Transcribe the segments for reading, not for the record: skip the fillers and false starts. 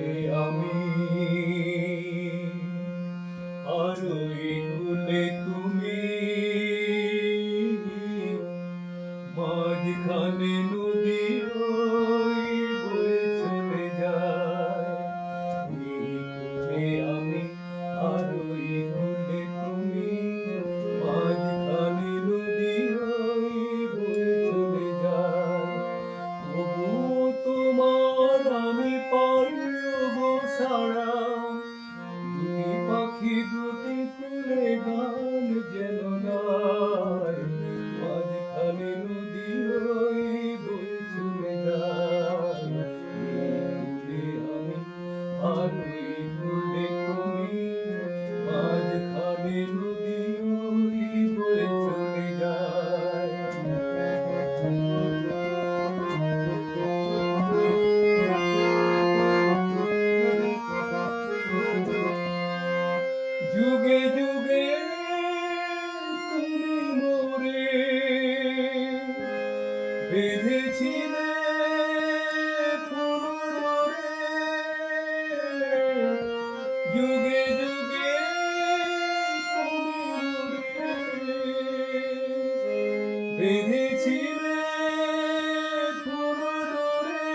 কূলে আমি আর ওই কূলে তুমি, মাঝখানে নদী ওই বয়ে চলে যায়। এই কূলে আমি আর ওই কূলে তুমি, মাঝখানে নদী ওই বয়ে চলে যায়। তবুও তোমার আমি পারব সারা, দুটি পাখি দুটি কূলে গান যেন গায়। মাঝখানে নদী ওই বয়ে চলে যায়। এই কূলে আমি আর ওই কূলে তুমি, মাঝখানে নদী ওই বয়ে চলে যায়। যুগে যুগে তুমি মোরে বেঁধেছিলে ফুল ডোরে, যুগে যুগে তুমি মোরে বেঁধেছিলে ফুল ডোরে।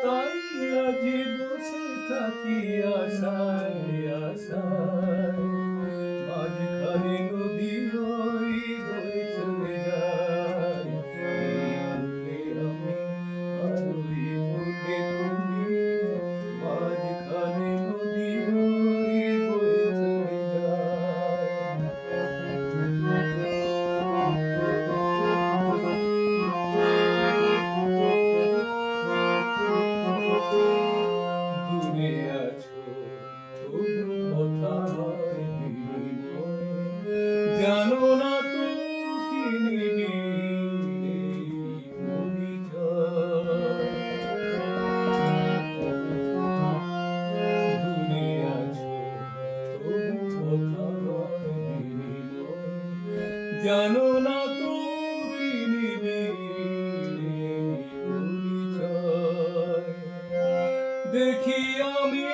তাই আজ বসে থাকি আশায় আশায়, মাঝখানে নদী ওই বয়ে চলে যায়। এই কূলে আমি আর ওই কূলে তুমি, মাঝখানে নদী ওই বয়ে চলে যায়। দূরে আছো তবু কথা হয় বিনিময়, জানো না তো কি নিবি এই পরিচয়। দূরে আছো তবু কথা হয় বিনিময়, জানো না তো কি নিবি এই পরিচয়। দেখি আমি